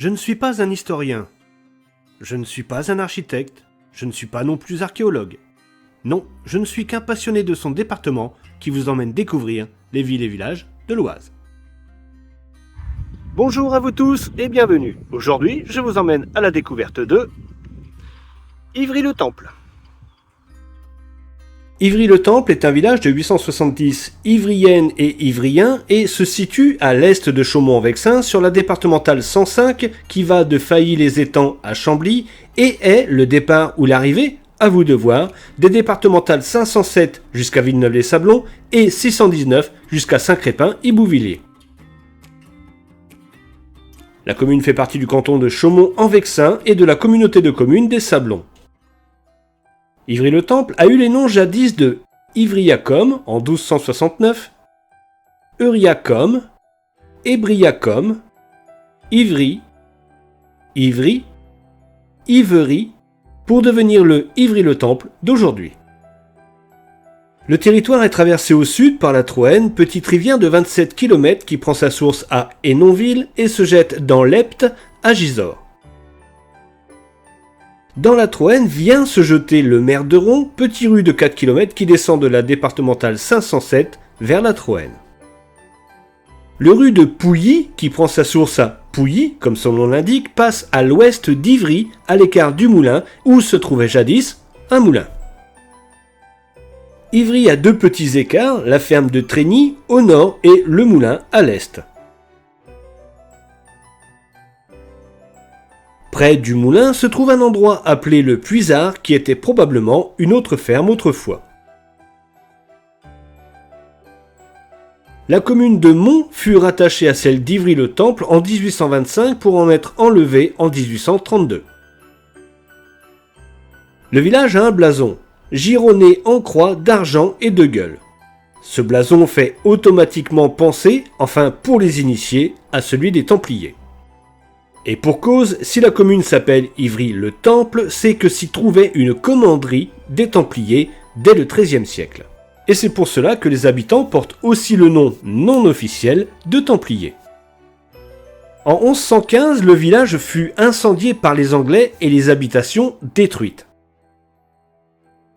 Je ne suis pas un historien. Je ne suis pas un architecte. Je ne suis pas non plus archéologue. Non, je ne suis qu'un passionné de son département qui vous emmène découvrir les villes et villages de l'Oise. Bonjour à vous tous et bienvenue. Aujourd'hui, je vous emmène à la découverte de Ivry-le-Temple. Ivry-le-Temple est un village de 870 Ivriennes et Ivriens et se situe à l'est de Chaumont-en-Vexin sur la départementale 105 qui va de Failly-les-Étangs à Chambly et est le départ ou l'arrivée, à vous de voir, des départementales 507 jusqu'à Villeneuve-les-Sablons et 619 jusqu'à Saint-Crépin-Ibouvillers. La commune fait partie du canton de Chaumont-en-Vexin et de la communauté de communes des Sablons. Ivry-le-Temple a eu les noms jadis de Ivriacum en 1269, Euriacum, Ébriacum, Ivry, Ivry, Ivery, pour devenir le Ivry-le-Temple d'aujourd'hui. Le territoire est traversé au sud par la Troène, petite rivière de 27 km qui prend sa source à Hénonville et se jette dans l'Epte à Gisors. Dans la Troène vient se jeter le Merderon, petit rue de 4 km qui descend de la départementale 507 vers la Troène. Le rue de Pouilly, qui prend sa source à Pouilly, comme son nom l'indique, passe à l'ouest d'Ivry, à l'écart du moulin, où se trouvait jadis un moulin. Ivry a deux petits écarts, la ferme de Trégny au nord et le moulin à l'est. Près du moulin se trouve un endroit appelé le Puisard qui était probablement une autre ferme autrefois. La commune de Mont fut rattachée à celle d'Ivry-le-Temple en 1825 pour en être enlevée en 1832. Le village a un blason, gironné en croix d'argent et de gueules. Ce blason fait automatiquement penser, enfin pour les initiés, à celui des Templiers. Et pour cause, si la commune s'appelle Ivry-le-Temple, c'est que s'y trouvait une commanderie des Templiers dès le XIIIe siècle. Et c'est pour cela que les habitants portent aussi le nom non officiel de Templiers. En 1115, le village fut incendié par les Anglais et les habitations détruites.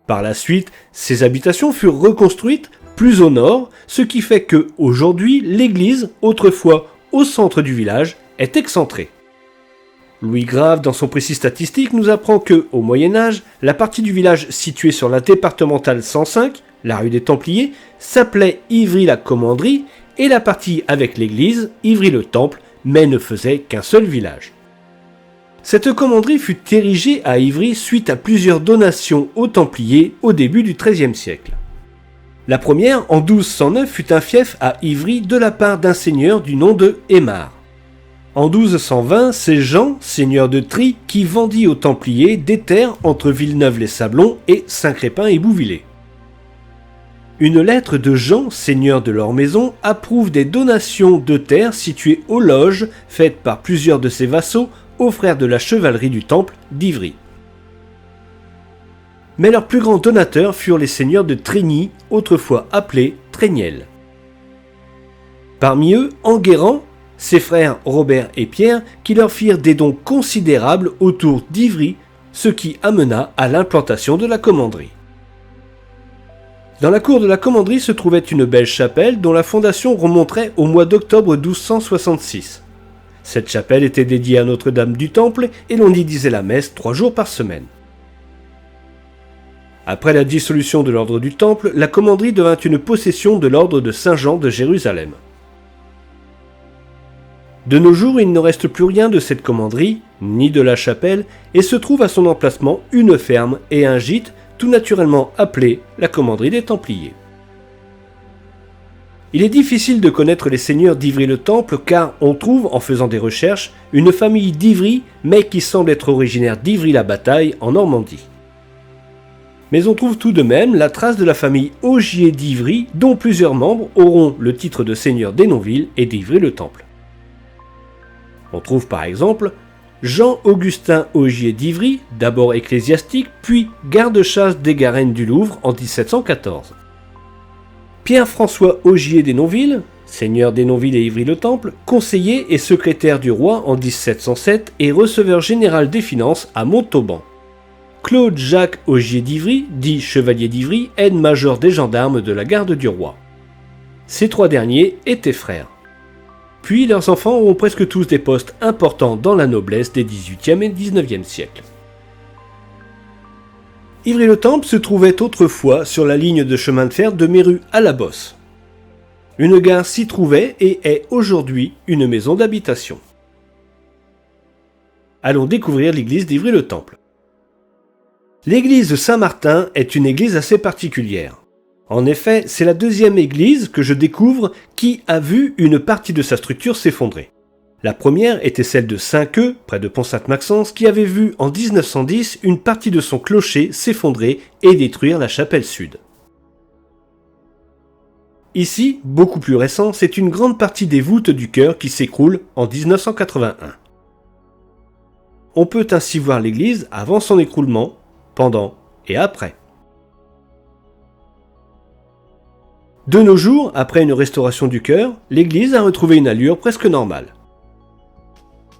Par la suite, ces habitations furent reconstruites plus au nord, ce qui fait que aujourd'hui, l'église, autrefois au centre du village, est excentrée. Louis Grave, dans son précis statistique, nous apprend que, au Moyen-Âge, la partie du village située sur la départementale 105, la rue des Templiers, s'appelait Ivry-la-Commanderie et la partie avec l'église, Ivry-le-Temple, mais ne faisait qu'un seul village. Cette commanderie fut érigée à Ivry suite à plusieurs donations aux Templiers au début du XIIIe siècle. La première, en 1209, fut un fief à Ivry de la part d'un seigneur du nom de Aymar. En 1220, c'est Jean, seigneur de Trie, qui vendit aux Templiers des terres entre Villeneuve-les-Sablons et Saint-Crépin-Ibouvillers. Une lettre de Jean, seigneur de Lormaison, approuve des donations de terres situées aux loges faites par plusieurs de ses vassaux aux frères de la chevalerie du Temple d'Ivry. Mais leurs plus grands donateurs furent les seigneurs de Trégny, autrefois appelés Tréniel. Parmi eux, Enguerrand, ses frères Robert et Pierre, qui leur firent des dons considérables autour d'Ivry, ce qui amena à l'implantation de la commanderie. Dans la cour de la commanderie se trouvait une belle chapelle dont la fondation remonterait au mois d'octobre 1266. Cette chapelle était dédiée à Notre-Dame du Temple et l'on y disait la messe 3 jours par semaine. Après la dissolution de l'ordre du Temple, la commanderie devint une possession de l'ordre de Saint-Jean de Jérusalem. De nos jours, il ne reste plus rien de cette commanderie, ni de la chapelle, et se trouve à son emplacement une ferme et un gîte, tout naturellement appelé la commanderie des Templiers. Il est difficile de connaître les seigneurs d'Ivry-le-Temple car on trouve, en faisant des recherches, une famille d'Ivry, mais qui semble être originaire d'Ivry-la-Bataille en Normandie. Mais on trouve tout de même la trace de la famille Augier d'Ivry, dont plusieurs membres auront le titre de seigneur d'Hénonville et d'Ivry-le-Temple. On trouve par exemple Jean-Augustin Augier d'Ivry, d'abord ecclésiastique, puis garde-chasse des Garennes du Louvre en 1714. Pierre-François Augier d'Hénonville, Seigneur d'Hénonville et Ivry-le-Temple, conseiller et secrétaire du roi en 1707 et receveur général des finances à Montauban. Claude Jacques Augier d'Ivry, dit chevalier d'Ivry, aide-major des gendarmes de la garde du roi. Ces trois derniers étaient frères. Puis leurs enfants auront presque tous des postes importants dans la noblesse des XVIIIe et XIXe siècles. Ivry-le-Temple se trouvait autrefois sur la ligne de chemin de fer de Méru à la Bosse. Une gare s'y trouvait et est aujourd'hui une maison d'habitation. Allons découvrir l'église d'Ivry-le-Temple. L'église de Saint-Martin est une église assez particulière. En effet, c'est la deuxième église que je découvre qui a vu une partie de sa structure s'effondrer. La première était celle de Saint-Queux, près de Pont-Sainte-Maxence, qui avait vu en 1910 une partie de son clocher s'effondrer et détruire la chapelle sud. Ici, beaucoup plus récent, c'est une grande partie des voûtes du chœur qui s'écroule en 1981. On peut ainsi voir l'église avant son écroulement, pendant et après. De nos jours, après une restauration du chœur, l'église a retrouvé une allure presque normale.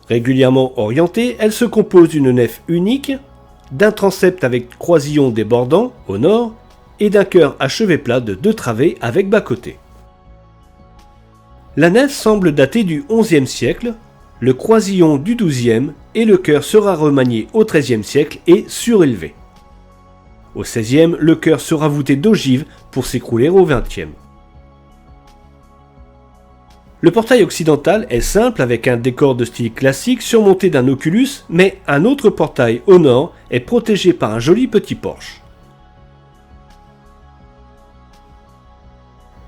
Régulièrement orientée, elle se compose d'une nef unique, d'un transept avec croisillon débordant au nord et d'un chœur à chevet plat de 2 travées avec bas-côtés. La nef semble dater du XIe siècle, le croisillon du XIIe et le chœur sera remanié au XIIIe siècle et surélevé. Au XVIe, le chœur sera voûté d'ogives pour s'écrouler au XXe. Le portail occidental est simple avec un décor de style classique surmonté d'un oculus, mais un autre portail au nord est protégé par un joli petit porche.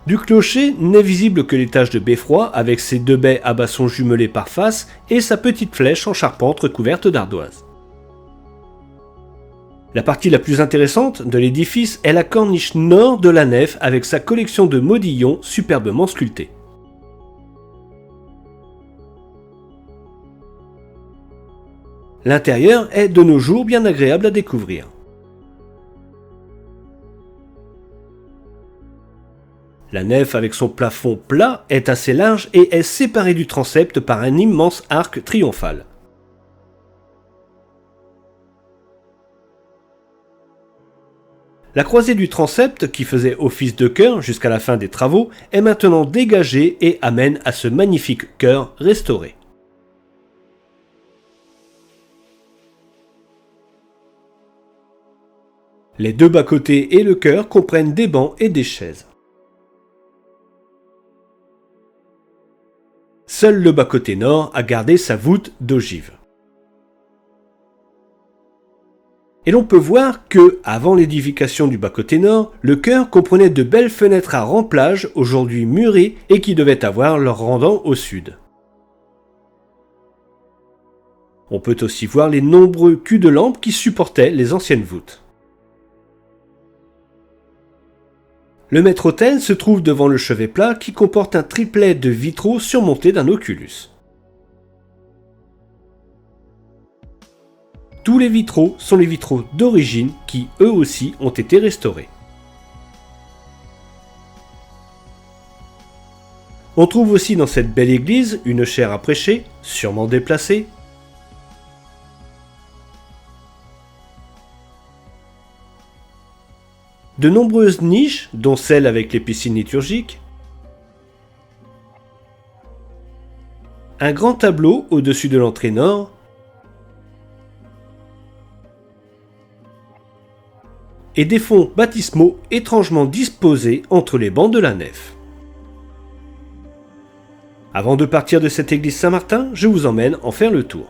Du clocher n'est visible que l'étage de beffroi avec ses 2 baies à basson jumelés par face et sa petite flèche en charpente recouverte d'ardoise. La partie la plus intéressante de l'édifice est la corniche nord de la nef avec sa collection de modillons superbement sculptés. L'intérieur est de nos jours bien agréable à découvrir. La nef avec son plafond plat est assez large et est séparée du transept par un immense arc triomphal. La croisée du transept, qui faisait office de chœur jusqu'à la fin des travaux, est maintenant dégagée et amène à ce magnifique chœur restauré. Les 2 bas-côtés et le chœur comprennent des bancs et des chaises. Seul le bas-côté nord a gardé sa voûte d'ogive. Et l'on peut voir que, avant l'édification du bas-côté nord, le chœur comprenait de belles fenêtres à remplage, aujourd'hui murées et qui devaient avoir leur rendant au sud. On peut aussi voir les nombreux culs de lampe qui supportaient les anciennes voûtes. Le maître-autel se trouve devant le chevet plat qui comporte un triplet de vitraux surmonté d'un oculus. Tous les vitraux sont les vitraux d'origine qui, eux aussi, ont été restaurés. On trouve aussi dans cette belle église une chaire à prêcher, sûrement déplacée, de nombreuses niches, dont celle avec les piscines liturgiques, un grand tableau au-dessus de l'entrée nord, et des fonds baptismaux étrangement disposés entre les bancs de la nef. Avant de partir de cette église Saint-Martin, je vous emmène en faire le tour.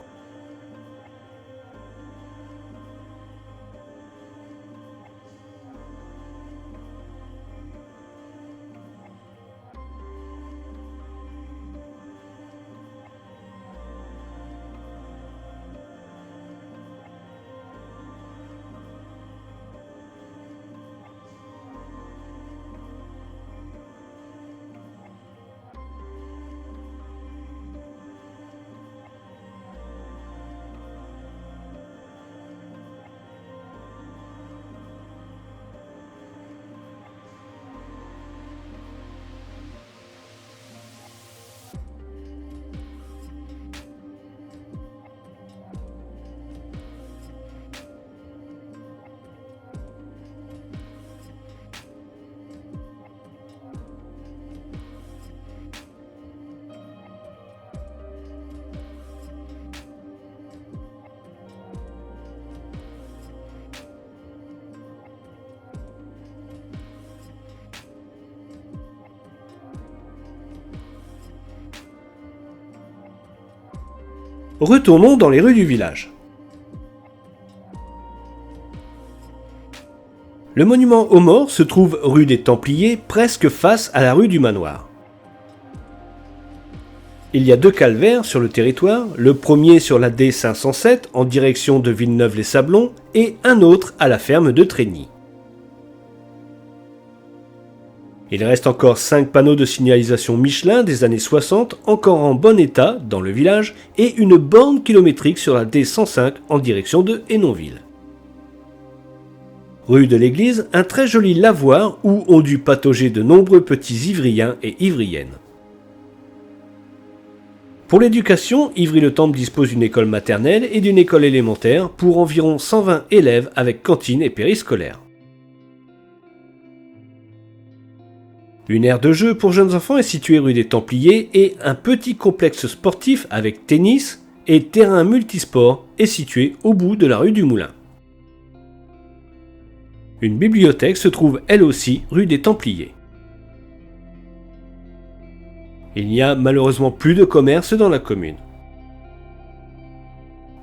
Retournons dans les rues du village. Le monument aux morts se trouve rue des Templiers, presque face à la rue du Manoir. Il y a 2 calvaires sur le territoire, le premier sur la D507 en direction de Villeneuve-les-Sablons et un autre à la ferme de Trény. Il reste encore 5 panneaux de signalisation Michelin des années 60 encore en bon état dans le village et une borne kilométrique sur la D105 en direction de Hénonville. Rue de l'Église, un très joli lavoir où ont dû patauger de nombreux petits Ivriens et Ivriennes. Pour l'éducation, Ivry-le-Temple dispose d'une école maternelle et d'une école élémentaire pour environ 120 élèves avec cantine et périscolaire. Une aire de jeu pour jeunes enfants est située rue des Templiers et un petit complexe sportif avec tennis et terrain multisport est situé au bout de la rue du Moulin. Une bibliothèque se trouve elle aussi rue des Templiers. Il n'y a malheureusement plus de commerce dans la commune.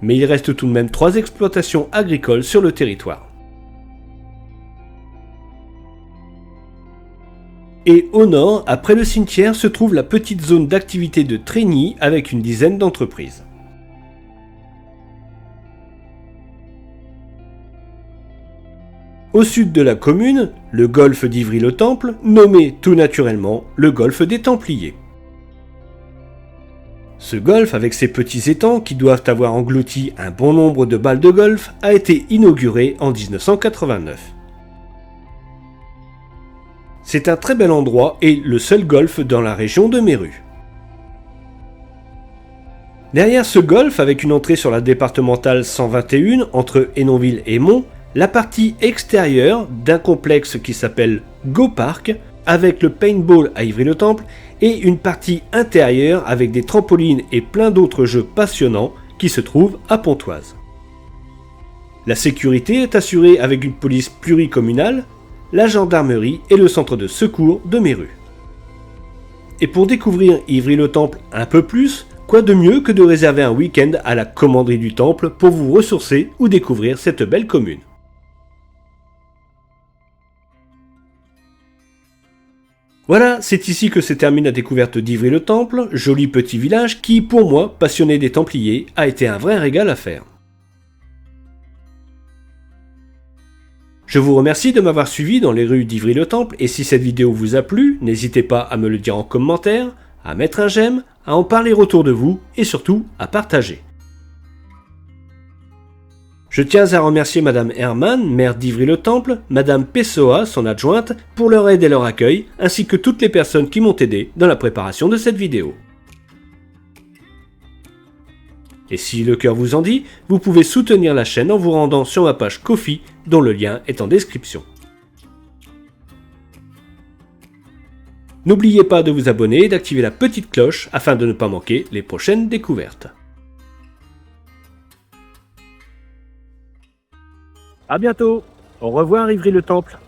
Mais il reste tout de même 3 exploitations agricoles sur le territoire. Et au nord, après le cimetière, se trouve la petite zone d'activité de Trény avec une dizaine d'entreprises. Au sud de la commune, le golfe d'Ivry-le-Temple, nommé tout naturellement le golfe des Templiers. Ce golfe, avec ses petits étangs qui doivent avoir englouti un bon nombre de balles de golf, a été inauguré en 1989. C'est un très bel endroit et le seul golf dans la région de Méru. Derrière ce golf, avec une entrée sur la départementale 121 entre Hénonville et Mont, la partie extérieure d'un complexe qui s'appelle Go Park, avec le paintball à Ivry-le-Temple, et une partie intérieure avec des trampolines et plein d'autres jeux passionnants qui se trouvent à Pontoise. La sécurité est assurée avec une police pluricommunale, la gendarmerie et le centre de secours de Méru. Et pour découvrir Ivry-le-Temple un peu plus, quoi de mieux que de réserver un week-end à la commanderie du Temple pour vous ressourcer ou découvrir cette belle commune. Voilà, c'est ici que se termine la découverte d'Ivry-le-Temple, joli petit village qui, pour moi, passionné des Templiers, a été un vrai régal à faire. Je vous remercie de m'avoir suivi dans les rues d'Ivry-le-Temple et si cette vidéo vous a plu, n'hésitez pas à me le dire en commentaire, à mettre un j'aime, à en parler autour de vous et surtout à partager. Je tiens à remercier Madame Herman, maire d'Ivry-le-Temple, Madame Pessoa, son adjointe, pour leur aide et leur accueil, ainsi que toutes les personnes qui m'ont aidé dans la préparation de cette vidéo. Et si le cœur vous en dit, vous pouvez soutenir la chaîne en vous rendant sur ma page Ko-fi, dont le lien est en description. N'oubliez pas de vous abonner et d'activer la petite cloche afin de ne pas manquer les prochaines découvertes. A bientôt. Au revoir Ivry-le-Temple.